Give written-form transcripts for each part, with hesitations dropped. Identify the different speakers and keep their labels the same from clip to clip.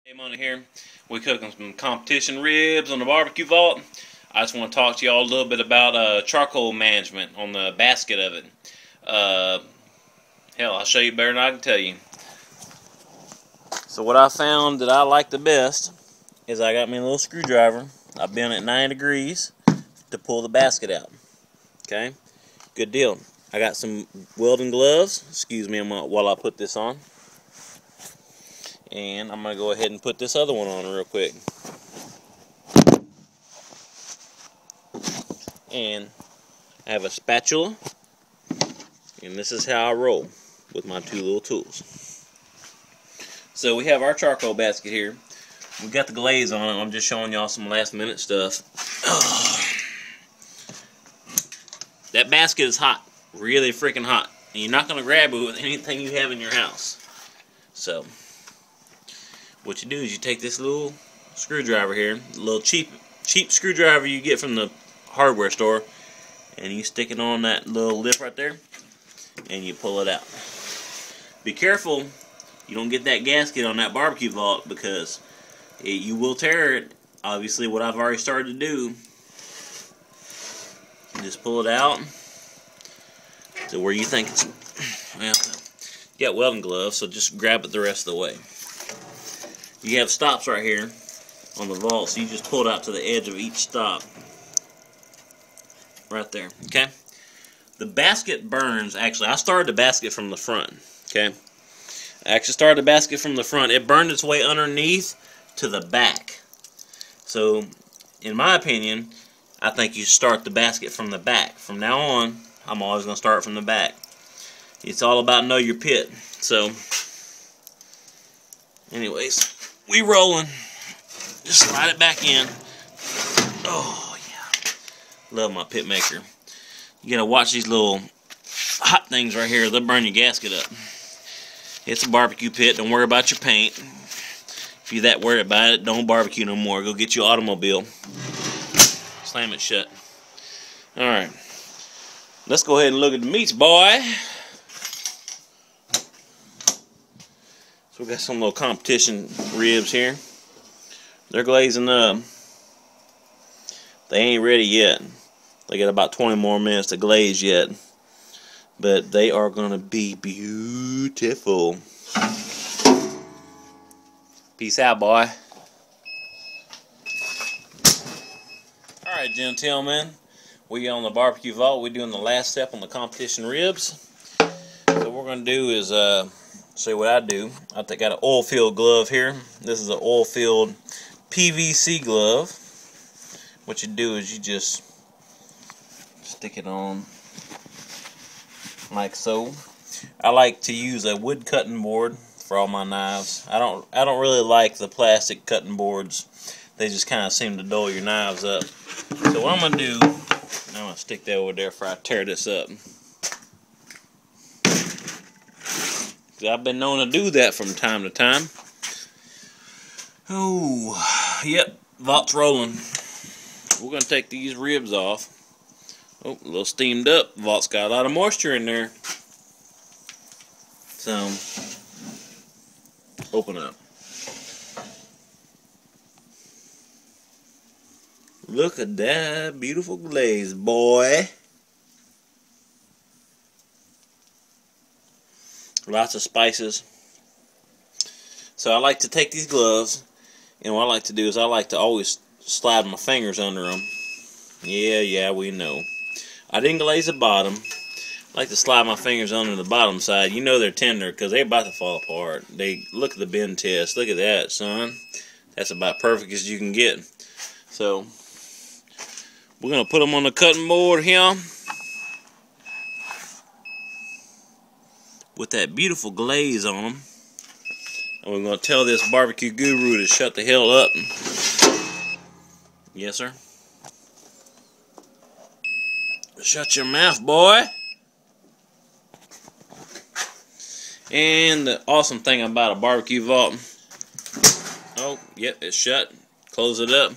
Speaker 1: Hey, Money here. We're cooking some competition ribs on the barbecue vault. I just want to talk to y'all a little bit about charcoal management on the basket of it. Hell, I'll show you better than I can tell you. So what I found that I like the best is I got me a little screwdriver. I've been at 9 degrees to pull the basket out. Okay, good deal. I got some welding gloves. Excuse me while I put this on. And I'm going to go ahead and put this other one on real quick. And I have a spatula. And this is how I roll with my two little tools. So we have our charcoal basket here. We got the glaze on it. I'm just showing y'all some last minute stuff. That basket is hot. Really freaking hot. And you're not going to grab it with anything you have in your house. So what you do is you take this little screwdriver here, a little cheap screwdriver you get from the hardware store, and you stick it on that little lip right there, and you pull it out. Be careful you don't get that gasket on that barbecue vault, because you will tear it. Obviously, what I've already started to do, just pull it out to where you think it's, well, you got welding gloves, so just grab it the rest of the way. You have stops right here on the vault, so you just pull it out to the edge of each stop. Right there, okay? The basket burns, actually, I started the basket from the front, okay? I actually started the basket from the front. It burned its way underneath to the back. So, in my opinion, I think you start the basket from the back. From now on, I'm always going to start from the back. It's all about know your pit. So, anyways, we rolling. Just slide it back in. Oh, yeah. Love my pit maker. You gotta watch these little hot things right here. They'll burn your gasket up. It's a barbecue pit. Don't worry about your paint. If you're that worried about it, don't barbecue no more. Go get your automobile. Slam it shut. Alright. Let's go ahead and look at the meats, boy. So we got some little competition ribs here. They're glazing up. They ain't ready yet. They got about 20 more minutes to glaze yet. But they are going to be beautiful. Peace out, boy. Alright, gentlemen. We on the barbecue vault. We're doing the last step on the competition ribs. So what we're going to do is see what I do. I got an oil-filled glove here. This is an oil-filled PVC glove. What you do is you just stick it on like so. I like to use a wood cutting board for all my knives. I don't really like the plastic cutting boards. They just kind of seem to dull your knives up. So what I'm gonna do, I'm gonna stick that over there before I tear this up. I've been known to do that from time to time. Oh, yep, vault's rolling. We're going to take these ribs off. Oh, a little steamed up. Vault's got a lot of moisture in there. So, open up. Look at that beautiful glaze, boy. Lots of spices. So I like to take these gloves, and what I like to do is I like to always slide my fingers under them. Yeah, we know. I didn't glaze the bottom. I like to slide my fingers under the bottom side. You know they're tender because they're about to fall apart. Look at the bend test. Look at that, son. That's about perfect as you can get. So we're going to put them on the cutting board here with that beautiful glaze on them. And we're going to tell this barbecue guru to shut the hell up. Yes, sir. Shut your mouth, boy. And the awesome thing about a barbecue vault. Oh, yep, it's shut. Close it up.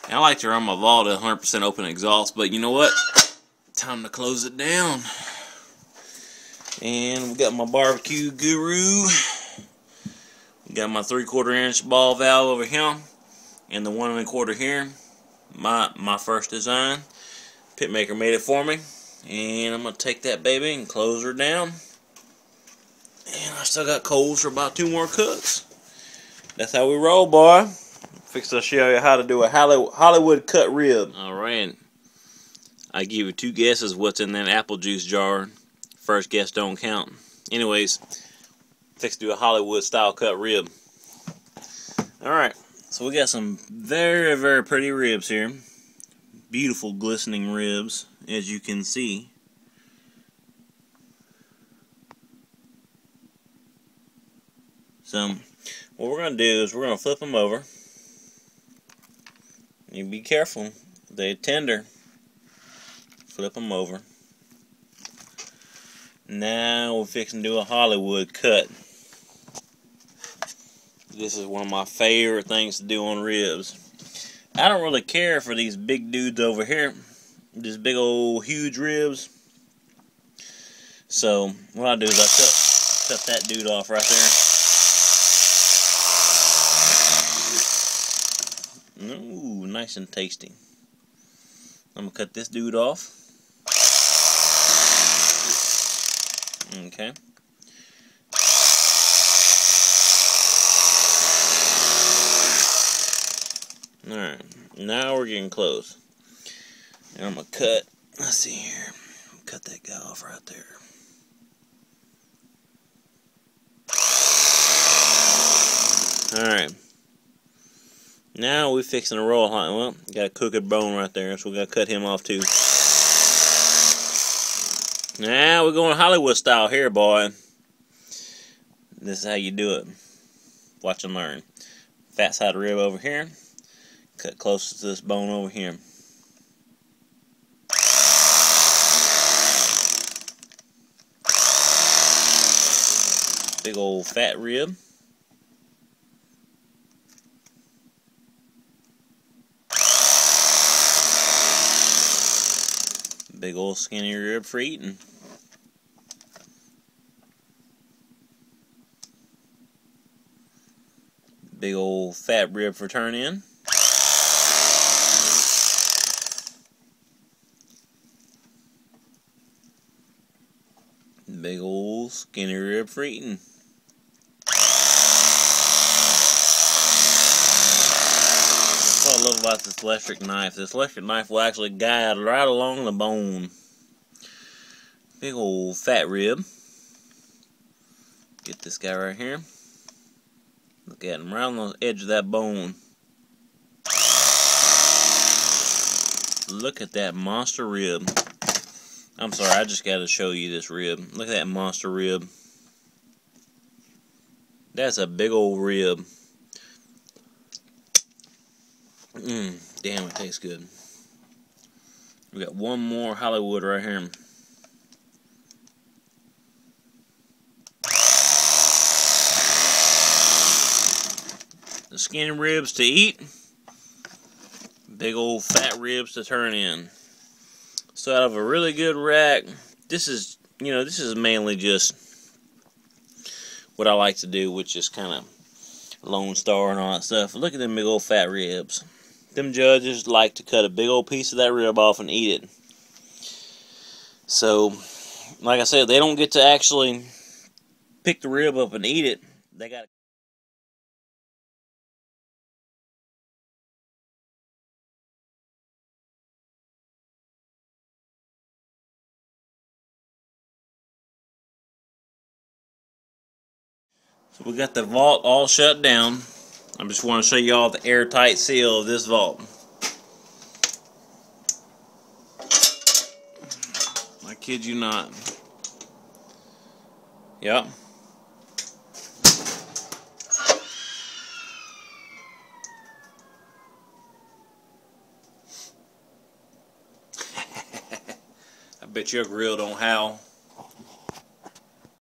Speaker 1: And I like to run my vault at 100% open exhaust, but you know what? Time to close it down. And we got my barbecue guru Got my 3/4 inch ball valve over here, and the 1 1/4 here. My first design. Pitmaker made it for me, and I'm gonna take that baby and close her down. And I still got coals for about 2 more cooks. That's how we roll, boy. Fix to show you how to do a Hollywood cut rib. Alright. I give you 2 guesses what's in that apple juice jar. First guess don't count. Anyways, fix to do a Hollywood style cut rib. Alright. So we got some very, very pretty ribs here. Beautiful glistening ribs, as you can see. So, what we're going to do is we're going to flip them over. You be careful. They're tender. Flip them over. Now we're fixing to do a Hollywood cut. This is one of my favorite things to do on ribs. I don't really care for these big dudes over here. These big old huge ribs. So what I do is I cut that dude off right there. Ooh, nice and tasty. I'm gonna cut this dude off. Okay. Alright, now we're getting close. And I'm gonna cut, let's see here. Cut that guy off right there. Alright. Now we're fixing to roll. Well, got a crooked bone right there, so we gotta cut him off too. Now we're going Hollywood style here, boy. This is how you do it. Watch and learn. Fat side rib over here. Cut close to this bone over here. Big old fat rib. Big old skinny rib for eating. Big old fat rib for turn in. Big old skinny rib for eating. That's what I love about this electric knife. This electric knife will actually guide right along the bone. Big old fat rib. Get this guy right here. Look at him right on the edge of that bone. Look at that monster rib. I'm sorry, I just got to show you this rib. Look at that monster rib. That's a big old rib. Damn, it tastes good. We got one more Hollywood right here. The skinny ribs to eat. Big old fat ribs to turn in. So out of a really good rack, this is mainly just what I like to do, which is kind of Lone Star and all that stuff. Look at them big old fat ribs. Them judges like to cut a big old piece of that rib off and eat it. So, like I said, they don't get to actually pick the rib up and eat it. They got So we got the vault all shut down. I just want to show you all the airtight seal of this vault. I kid you not. Yep. I bet your grill don't howl.